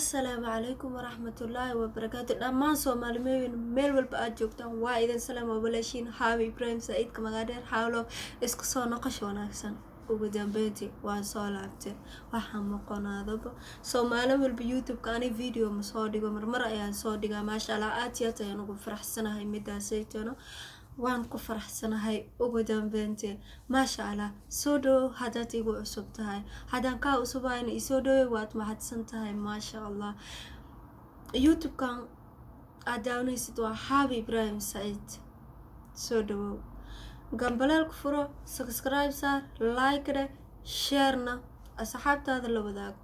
السلام عليكم ورحمة الله وبركاته دمان Soomaaliyeed meel walba aad joogtaan waa idin salaam walaashiin Xaabi Ibrahim Said kamagaadheer xawlo isku soo noqosho wanaagsan ugu dambeyntii waan soo laabtay waxaan maqonaadaba Soomaali walba YouTube ka ani video ma soo dhigo marmar ayaan soo dhigaa maasha Allah aad iyo aad ayaan ugu faraxsanahay midaasaytano waan ku faraxsanahay ugu dambeyntii maasha Allah soo dhow hadaad igu cusub tahay hadaan ka cusubaan isoo dhow waad mahadsan tahay maasha Allah YouTube kan adawnaysid waa Xaabi Ibrahim Said soo dhow gambaleel ku furo subscribe saar like dhe share na asxaabtaada la wadaag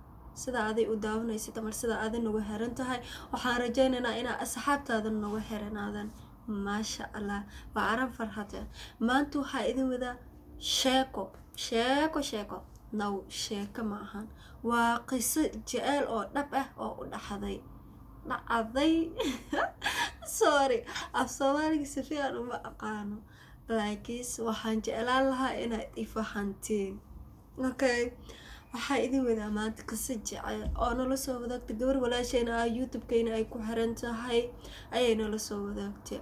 sida aad u daawanaysid ama sida aad nagu xiran tahay waxaan rajaynaynaa in asxaabtaada nagu xiranaadaan maasha Allah waa aran farxad maanta waxa idin wada sheeko naw sheeko ma ahan waa qiso jecel oo dhab ah oo u dhaxday sorry af Soomaaliga si fiican uma aqaano laakiin waxaan jeclaan lahaa inaad ifahantiin okay waxa idin wada maanta qiso jecel oo nala soo wadaagtay gabar walaashayna YouTube-keena ay ku xiran tahay ayay nala soo wadaagtay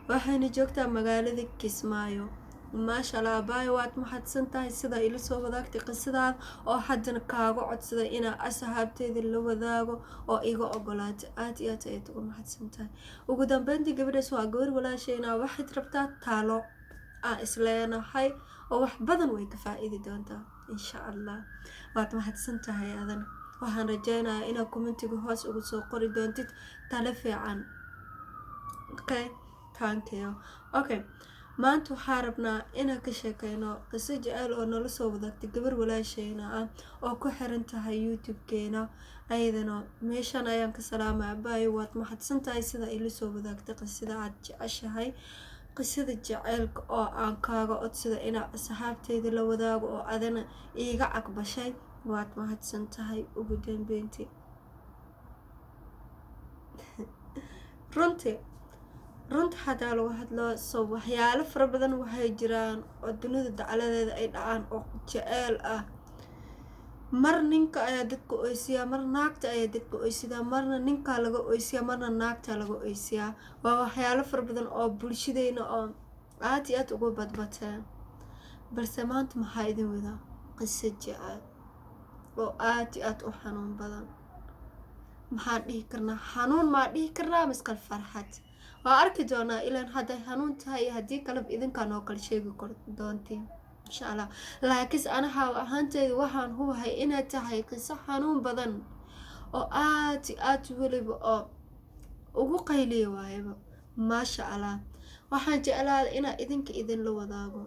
waxayna joogtaa magaalada Kismaayo maasha Allah baay waad mahadsan tahay sida ila soo wadaagtay qisadaad oo haddana kaaga codsaday inaa asxaabteeda la wadaago oo iga ogolaatay aad iyo aad ayaad ugu mahadsan tahay ugu dambeyntii gabadhaas waa gabar walaashayna waxaad rabtaa taalo aan isleenahay oo wax badan way ka faa'iidi doontaa insha Allah waad mahadsan tahay adan waxaan rajaynayaa inaad commentiga hoos ugu soo qori doontid talo fiican okay thank you okay maanta waxaan rabnaa inaan ka sheekayno qiso jecel oo nala soo wadaagtay gabar walaashayna ah oo ku xiran tahay YouTube-keena ayadana meeshan ayaan ka salaamay baay waad mahadsan tahay sida ila soo wadaagtay qisada aad jeceshahay qisada jecelka oo aan kaaga codsada inaa asxaabteeda la wadaago oo adana iiga aqbashay waad mahadsan tahay ugu dambeyntii runta hadaa lagu hadlo soo waxyaalo fara badan waxay jiraan oo dunida dacaladeeda ay dhacaan oo jecel ah mar ninka ayaa dadka oysiyaa mar naagta ayaa dadka oysidaa marna ninka laga oysiyaa marna naagta laga oysiyaa waa waxyaalo fara badan oo bulshadeena oo aad iyo aad ugu badbateen balse maanta maxaa idin wadaa qiso jecel oo aad iyo aad u xanuun badan maxaan dhihi karnaa xanuun maa dhihi karnaa maskal farxad waa arki doonaa ilaan hadday xanuun tahay haddii kalab idinkaan oo kale sheegi doontiin insha Allah laakiin anaha ahaanteeda waxaan hubahay inay tahay qiso xanuun badan oo aad weliba oo ugu qayliyo waayaba maasha Allah waxaan jeclaa inaa idinka idin la wadaago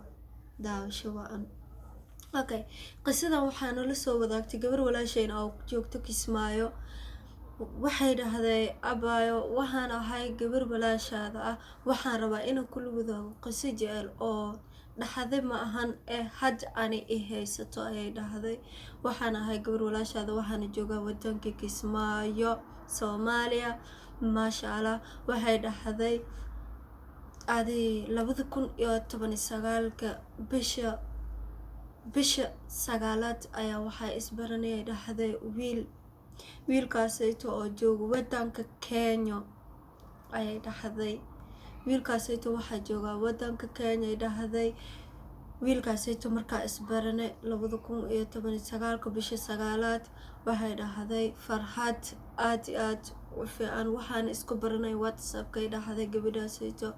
daawasho waan okay qisadan waxaa nala soo wadaagtay gabar walaashayna oo joogto Kismaayo waxay dhahday abaayo waxaan ahay gabar walaashaada ah waxaan rabaa inaan kula wadaago qiso jecel oo dhaxday ma ahan ee had ani i haysato ayay dhahday waxaan ahay gabar walaashaada waxaan joogaa wadanka Kismaayo Soomaaliya maasha Allah waxay dhahday adi 2019 bisha sagaalaad ayaa waxay isbaranayay dhahday wiilkaasayto oo jooga wadanka Kenya ayay dhahday wiilkaasayto waxaa jooga wadanka Kenya ay dhahday wiilkaasayto markaa isbaranay 2019 bisha sagaalaad waxay dhahday farxad aad iyo aad u fiican waxaan isku baranay WhatsApp-ka ay dhahday gabadhaasayto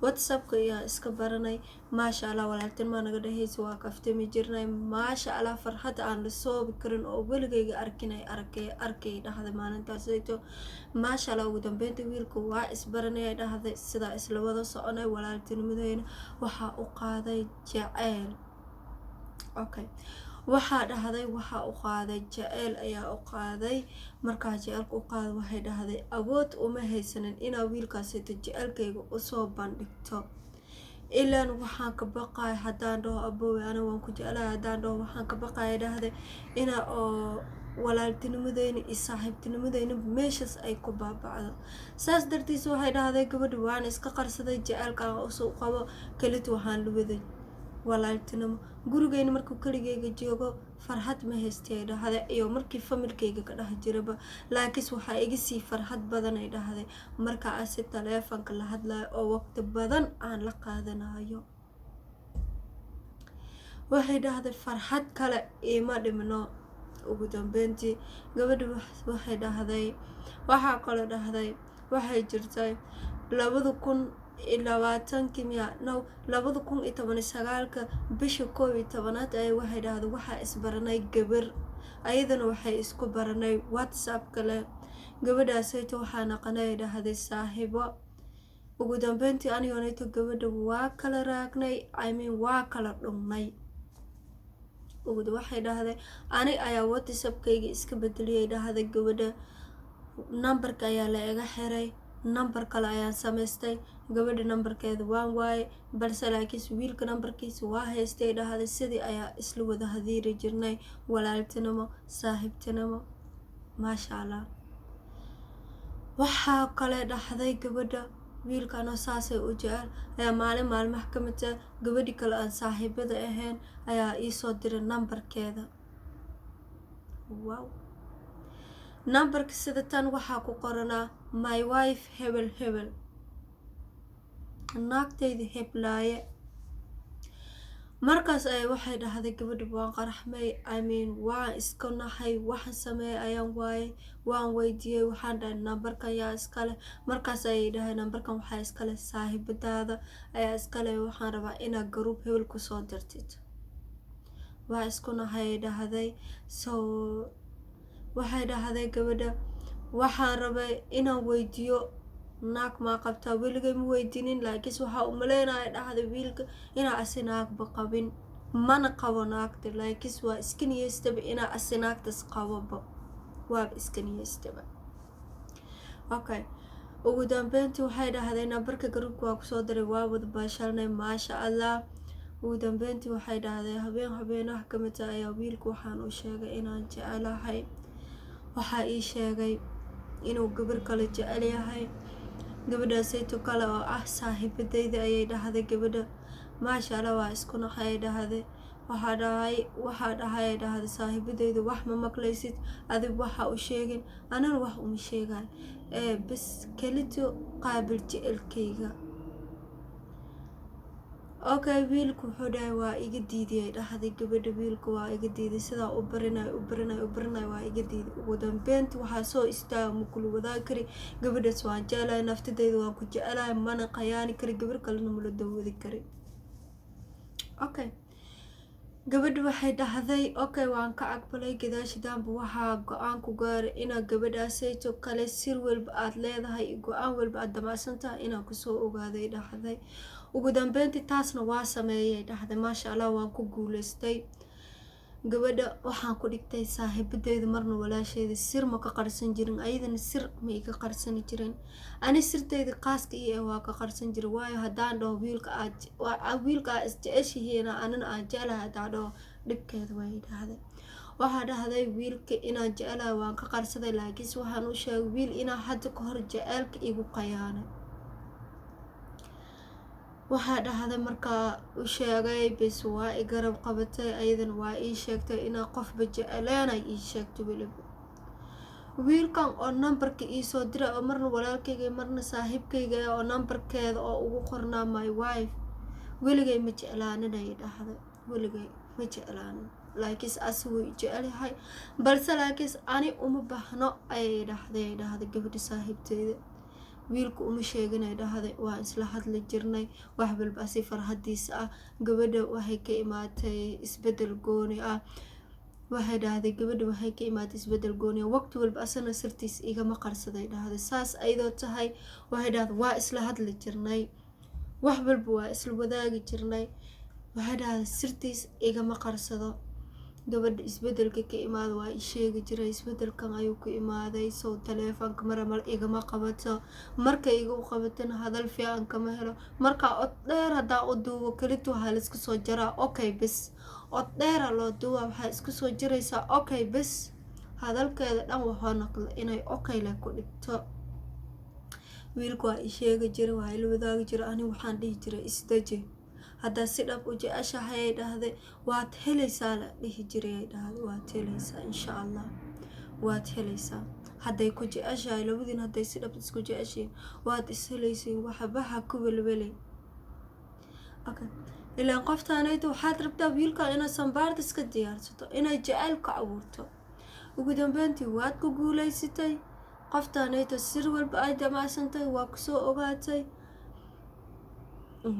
WhatsApp-ka ayaa iska baranay maasha Allah walaaltin ma naga dhahayso waa kaftami jirnay maasha Allah farxad aan la soobi karin oo weligayga arkay dhahday maalintaasayto maasha Allah ugu dambeyntii wiilku waa isbaranay ay dhahday sida isla wada soconay walaaltinimadeyna waxa u qaaday jacayl okay waxaa dhahday waxa u qaaday jacayl ayaa u qaaday markaa jacaylka u qaaday waxay dhahday awood uma haysanin inaa wiilkaasayto jacaylkayga u soo bandhigto ilaan waxaan ka baqay haddaan dhaho aboowe ana waan ku jeclahay haddaan dhaho waxaan ka baqay dhahday inaa oo walaaltinimadeyna iyo saaxiibtinimadeyna meeshaas ay ku baabacdo saas dartiisa waxay dhahday gabadha waan iska qarsaday jacaylka aan usoo qabo kelid waxaan la waday walaaltinimo. Gurigeyna markuu kaligeyga joogo farxad ma haystay dhahday iyo markii familkeyga ka dhex jiraba, laakiin waxa iga sii farxad badan ay dhahday marka aan si taleefanka la hadlayo oo waqti badan aan la qaadanayo. waxay dhahday farxad kale ima dhimno. ugu dambeyntii gabadha waxay dhahday waxa kale dhahday waxay jirtay 2019 bisha 11 ay waxay dhahday waxa isbaranay gabar ayadana waxay isku baranay WhatsApp kale. gabadhaasayto waxaa naqanay dhahday saaxiibo. ugu dambeyntii anigoonayto gabadha waa kala raagnay, waa kala dhunnay. waxay dhahday ani ayaa WhatsApp-kayga iska bedeliyay dhahday gabadha numberka ayaa la iga xiray, number kale ayaan samaystay. gabadha numberkeeda waan waaye balse laakiin wiilka numberkiisa waa haystay dhahday. sidii ayaa isla wada hadiiri jirnay, walaaltinimo, saaxiibtinimo, maasha Allah. waxaa kale dhahday gabadha wiilkana saasay u jecel ayaa maalin maalmaha ka mid ah gabadhi kale aan saaxiibada ahayn ayaa ii soo diray numberkeeda. numberka sida tan waxaa ku qoranaa my wife hebel hebel, naagtayda heblaaye. markaas ay waxay dhahday gabadha waan qaraxmay, waan iska naxay, waxaan sameeyay ayaan waaye. waan weydiiyey waxaan dhahay numberkan yaa iskale. markaas ayay dhahay numberkan waxaa iskale saaxiibadaada ayaa iskale, waxaan rabaa inaad group hebel kusoo dirtid. waa isku naxay dhahday. waxay dhahday gabadha waxaan rabay inaan weydiiyo naag maa qabtaa, weligay ma weydiinin, laakiin waxaa u maleynaya dhahday wiilka inaa asi naagba qabin, mana qabo naagta, laakiin waa iska niyeystaba inaa asi naagtas qaboba, waaba iska niyeystaba. ugu dambeyntii waxay dhahday nambarka garuubka waa kusoo diray, waa wada baashalnay, maasha Allah. ugu dambeyntii waxay dhahday habeenaha ka mid ah ayaa wiilka waxaan u sheegay inaan jecelahay. waxaa ii sheegay inuu gabar kale jecel yahay. gabadhaasayto kale oo ah saaxiibadayda ayay dhahday gabadha. maasha Allah waa isku naxay dhahday. waxaa dhahay dhahday saaxiibadayda wax ma maqlaysid, adig waxa u sheegin, anana wax uma sheegaay, bas kelito qaabil jecelkayga. wiilku wuxuu dhahay waa iga diidiyay dhahday gabadha. wiilku waa iga diiday, sidaa u barinay waa iga diiday. ugu dambeyntii waxaa soo istaaga ma kula wadaagi kari, gabadhaas waan jecelahay, naftadayda waan ku jecelahay, mana qayaani kari, gabar kalena mala dawadi kari. gabadha waxay dhahday waan ka aqbalay. gadaashidaanba waxaa go-aan ku gaaray inaad gabadhaasayto kale sir walba aad leedahay, go-aan walba aad damacsan tahay inaad kusoo ogaaday dhahday. ugu dambeyntii taasna waa sameeyay dhahday. maasha Allah waan ku guuleystay. gabadha waxaan ku dhigtay saaxiibadeyda, marna walaasheeda sir ma ka qarsan jirin, ayadana sir ma iga qarsan jirin. ani sirteyda qaaska iyo waa ka qarsan jiray, waayo haddaan dhaho wiilka aad isjeceshihiina anana aan jecelahay haddaan dhaho dhibkeeda way dhahday. waxaa dhahday wiilka inaan jecelahay waan ka qarsaday, laakiinse waxaan u sheegay wiil inaa hadda ka hor jecelka igu qayaanay. waxaa dhahday markaa u sheegay bes waa i garab qabatay, ayadana waa ii sheegtay inaa qofba jeceleenay ii sheegtay. weliba wiilkan oo numberka ii soo diray oo marna walaalkayga marna saaxiibkayga oo numberkeeda oo ugu qornaa my wife, weligay ma jeclaaninay dhahday. weligay ma jeclaanin, laakiin asagoo i jecel yahay, balse laakiin ani uma bahno ayay dhahday gabadha saaxiibteyda. wiilku uma sheeganay dhahday, waa isla hadli jirnay, wax walba si farxadiisa ah. gabadha waxay ka imaatay isbedel gooni ah. waxay dhahday gabadha waxay ka imaatay isbedel gooni ah, waqti walba asana sirtiis igama qarsaday dhahday. saas ayadoo tahay waxay dhahday waa isla hadli jirnay, wax walba waa isla wadaagi jirnay. waxay dhahday sirtiis igama qarsado. gabadha isbedelka ka imaada waa i sheegi jiray, isbedelkan ayuu ku imaaday, sow taleefanka maramal igama qabato, markay iga u qabatana hadal fiican kama helo, markaa od dheer haddaan u duubo kelito waxaa la iska soo jaraa bes. od dheera loo duuba waxaa isku soo jiraysaa bes. hadalkeeda dhan waxaa naqla inay le ku dhigto. wiilku waa i sheegi jiray, waa ila wadaagi jiray, ani waxaan dhihi jiray isdaji, haddaad si dhab u jeceshahay ay dhahday waad helaysaa la dhihi jiray ay dhahday waad helaysaa insha allah waad helaysaa hadday ku jeceshahay labadiin hadday si dhab isku jeceshiin waad is helaysiin waxbaha ku welwelay okay ilaan qoftaanayda waxaad rabtaa wiilka inaad sambaarta iska diyaarsato inay jecel ka abuurto ugu dambeyntii waad ku guulaysatay qoftaanayda sir walba ay damacsantay waa kusoo ogaatay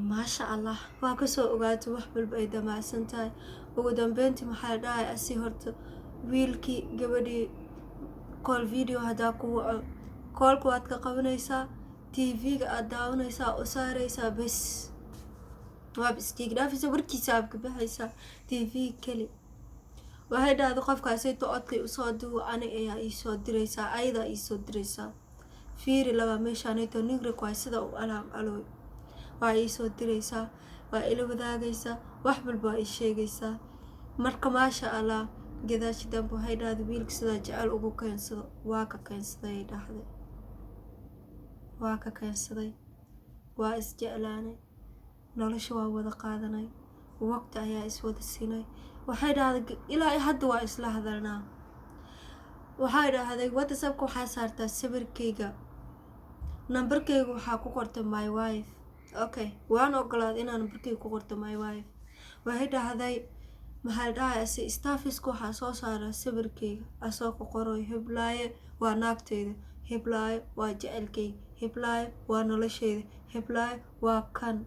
maasha allah waa kasoo ogaatay wax walba ay damacsan tahay ugu dambeyntii maxaa dhahay asi horta wiilkii gabadhii call video haddaa ku waco koolka waad ka qabanaysaa tv-ga aad daawanaysaa u saaraysaa bes waab istiigdhaafaysa warkiisa aad ka baxaysaa tv keli waxay dhahday qofkaasayto codkay usoo duwa aniga ayaa iisoo diraysaa ayadaa iisoo diraysaa fiiri laba meeshaanayto ningrik waay sida u alaam alooy waa iisoo diraysaa waa ila wadaagaysaa wax walba waa ii sheegaysaa marka maasha allah gadaashi dambe waxay dhahday wiilka sidaa jecel ugu keensado waa ka keensaday ay dhahday waa ka keensaday waa isjeclaanay nolosha waa wada qaadanay waqti ayaa iswada siinay waxay dhahday ilaa hadda waa isla hadalnaa waxay dhahday whatsappka waxaa saartaa sawirkayga nambarkayga waxaa ku qortay my wife okay waan ogolaaday inaan nambarkayga ku qorto my wife waxay dhahday maxaa dhahay si staffiska waxaa soo saara sawirkayga asoo ku qoray hiblaaye waa naagtayda hiblaaye waa jecelkayga hiblaaye waa noloshayda hiblaaye waa kan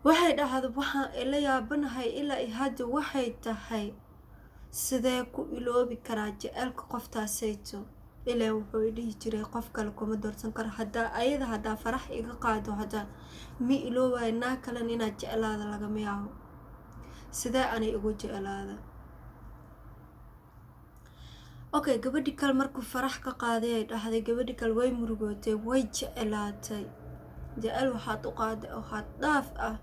waxay dhahday waxaan ila yaabanahay ilaa hadda waxay tahay sidee ku iloobi karaa jecelka qoftaasayto ilaa wuxuu dhihi jiray qof kale kuma doorsan karo haddaa farax iga qaado haddaa mi iloobaay naa kalan inaad jeclaada lagama yaabo sidee anay ugu jeclaada okay gabadhi kale markuu farax ka qaaday ay dhahday gabadhi kale way murugootay way jeclaatay jecel waxaad u qaaday oo had dhaaf ah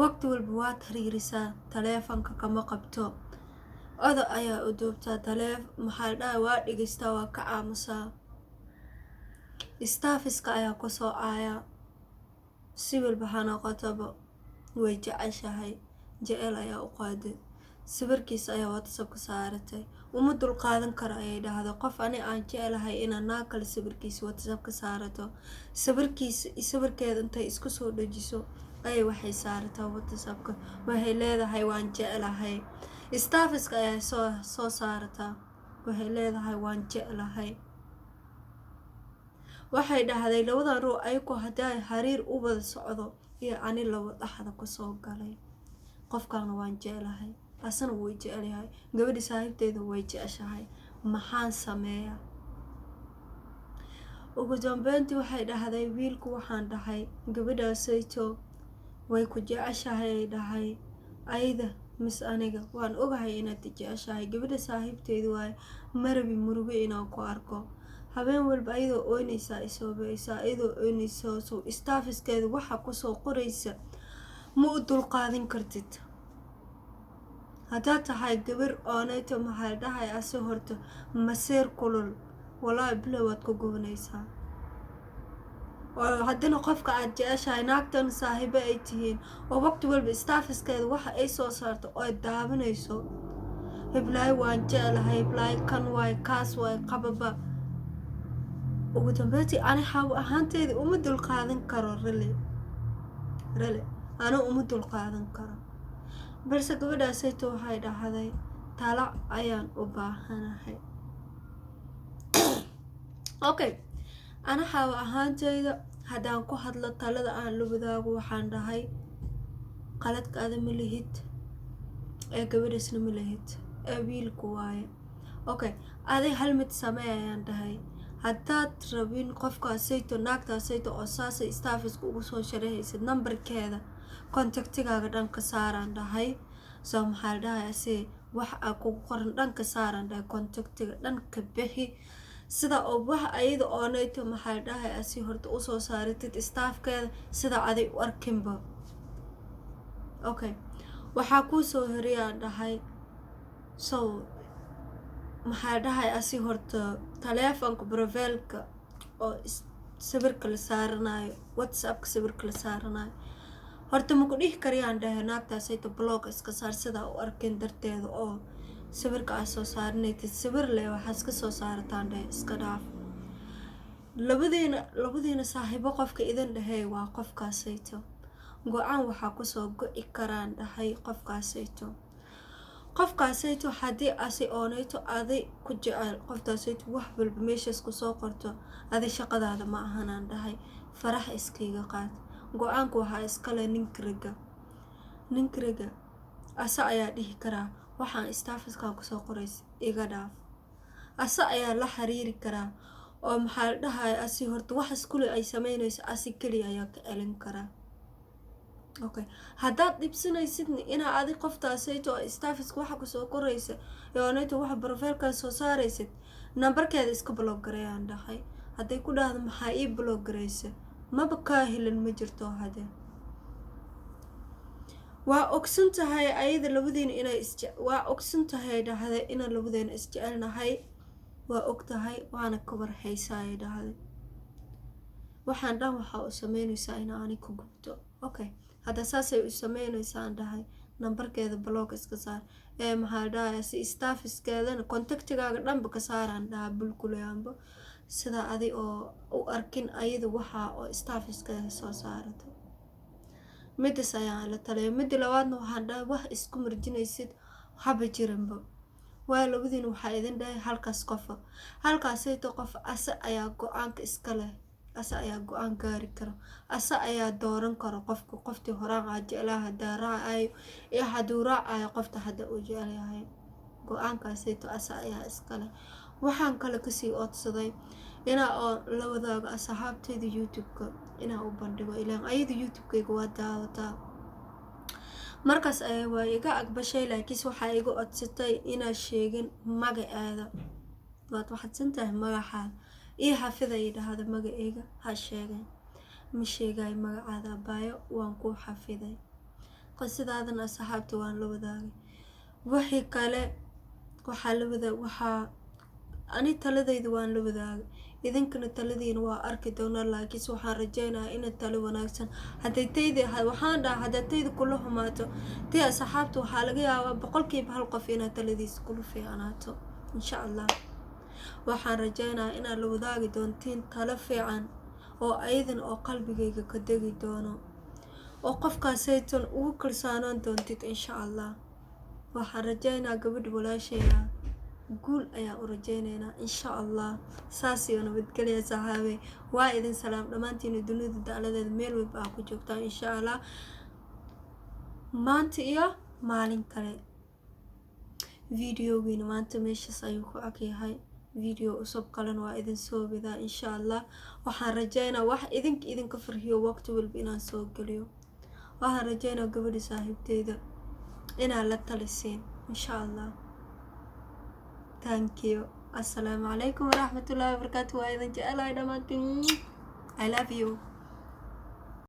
waqti walba waad xiriirisaa taleefanka kama qabto odo ayaa u duubtaa maxaa dhahay waa dhigaystaa waa ka aamusaa staffiska ayaa kusoo aaya si walba ha noqotaba way jeceshahay jecel ayaa u qaaday sawirkiisa ayaa whatsappka saaratay uma dulqaadan karo ayay dhahday qof ani aan jecelahay inaan naa kale sawirkiisa whatsappka saarato sawirkeeda intay isku soo dhajiso ayay waxay saarataa whatsappka waxay leedahay waan jecelahay staffiska ayaa soo saarataa waxay leedahay waan jecelahay waxay dhahday labadan ruux ayagoo haddii ay xiriir u wada socdo iyo ani laba dhaxda kusoo galay qofkaana waan jecelahay asana way jecelyahay gabadhi saaxiibteeda way jeceshahay maxaan sameeyaa ugu dambeyntii waxay dhahday wiilku waxaan dhahay gabadhaasayto way ku jeceshahay ay dhahay ayda mis aniga waan ogahay inaad jeceshahay gabadha saaxiibteedu waaye marabi murugo inaan ku arko habeen walba ayadoo oynaysaa isoobaysaa ayadoo oynaysaa soo staffiskeeda waxa kusoo qoraysa ma u dulqaadan kartid haddaad tahay gabar oonayto maxaa dhahay asi horta maseer kulul walaahi bilow waad ku gobanaysaa oo haddana qofka aad jeceshahay naagtan saaxiibo ay tihiin oo waqti walba staffiskeeda waxa ay soo saarto oo ay daawanayso hiblaayo waan jecelahay hiblaayo kan waay kaas waay qababa ugu dambeyntii ani xaawo ahaanteedii uma dulqaadan karo rale ana uma dulqaadan karo balse gabadhaasayto waxay dhahday talo ayaan u baahanahay okay ana xaawo ahaanteyda haddaan ku hadlo talada aan la wadaago waxaan dhahay qaladkaada ma lihid ee gabadhaasna ma lihid ee wiilku waaye okay aday hal mid samee ayaan dhahay haddaad rabin qofkaasayto naagtaasayto oo saasay staffiska ugu soo sharaxaysid nambarkeeda contactigaaga dhanka saaraan dhahay soo maxaa la dhahay ase wax aa kugu qoran dhanka saaraan dhahay contactiga dhanka bixi sida oo wax ayada oonayto maxaa la dhahay ase horta usoo saaratid staffkeeda sida aday u arkinba okay waxaa kuu soo horiyaan dhahay so maxaa dhahay asi horta taleefanka profiilka oo sawirka la saaranayo whatsappka sawirka la saaranayo horta ma ku dhihi karayaan dhahay naagtaasayto blog iska saar sidaa u arkin darteeda oo sawirka aa soo saarinaytid sawir leh waxaa iska soo saarataan dhahay iska dhaaf. labadiina saaxiibo qofka idin dhahay waa qofkaasayto go-aan waxaa kusoo go-i karaan dhahay qofkaasayto haddii asi oonayto aday ku jecel qoftaasayto wax walba meeshaas kusoo qorto adi shaqadaada ma ahanaan dhahay farax iskiiga qaad. go-aanka waxaa iskale ninkriga asa ayaa dhihi karaa waxaan staafiskaa kusoo qorays iga dhaaf. asa ayaa la xiriiri karaa oo maxaa la dhahay asi horta wax iskule ay sameynayso asi keliya ayaa ka celin karaa. okay haddaad dhibsanaysidna inaa adi qoftaasayto oo staafiska waxa kusoo qoraysa yoonayto waxa brofailkaa soo saaraysid nambarkeeda iska blog garayaan dhahay. hadday ku dhahdo maxaa ii blog garaysa maba kaa helin ma jirto. hade waa ogsan tahay ayada labadiina inay waa ogsan tahay dhahday inaan labadeena isjecelnahay waa og tahay waana ka warhaysaa ay dhahday waxaan dhan waxaa u sameynaysaa inaa ani ku gubto. okay hadda saasay u sameynaysaa dhahay nambarkeeda blog iska saar maxaa dhahay si staafiskeedana contactigaaga dhanba ka saaraan dhaha bulkuleanba sida adi oo u arkin ayada waxaa oo staafiskeeda soo saarato. midas ayaan la talaya. midda labaadna waxaan dhahay wax isku marjinaysid haba jiranba waa labadiina waxaa idin dhahay halkaasayto qof asa ayaa go-aanka iska leh asa ayaa go-aan gaari karo asa ayaa dooran karo qoftii horaan aa jeclaa hadaa raacayo iyo haduu raacayo qofta hadda uu jecelyahay go-aankaasayto asa ayaa iska leh. waxaan kale kasii oodsaday inaa oo la wadaago asxaabteyda youtube-ka inaa u bandhigo ilaan ayada youtube-kayga waa daawataa markaas waa iga aqbashay laakiinse waxaa iga odsatay inaa sheegin magaceeda waad waxadsantahay magaxaada ii xafida ay dhahda magaceyga ha sheegay ma sheegay magacaada baayo waan ku xafiday qisidaadana asxaabta waan la wadaagay. wixii kale waxaa ani taladayda waan la wadaagay idinkana taladiina waa arki doonaa laakiinse waxaan rajeynayaa inay talo wanaagsan waxaan dhaha hadday tayda kula humaato tii asxaabta waxaa laga yaabaa 100% hal qof inaa taladiisa kula fiicnaato insha allah. waxaan rajeynayaa inaad la wadaagi doontiin talo fiican oo ayadan oo qalbigayga ka degi doono oo qofkaasaytan ugu kalsoonaan doontid insha allah. waxaan rajeynayaa gabadha walaashayda guul ayaa u rajeynaynaa insha allah. saas iyo nabadgelya saaxiibay waa idin salaam dhammaantiin dunida dacaladeeda meel walba aa ku joogtaan insha allah maanta iyo maalin kale. videogiina maanta meeshaas ayuu ku agyahay video usub kalena waa idin soo wadaa insha allah. waxaan rajeynaa wax idinka farxiyo waqti walba inaan soo geliyo. waxaan rajeynaa gabadha saaxiibteyda inaan la talisiin insha allah. thank you. assalaamu calaykum waraxmatullaahi wabarakaatu. waa idin jecelahay dhammaantiin. I love you.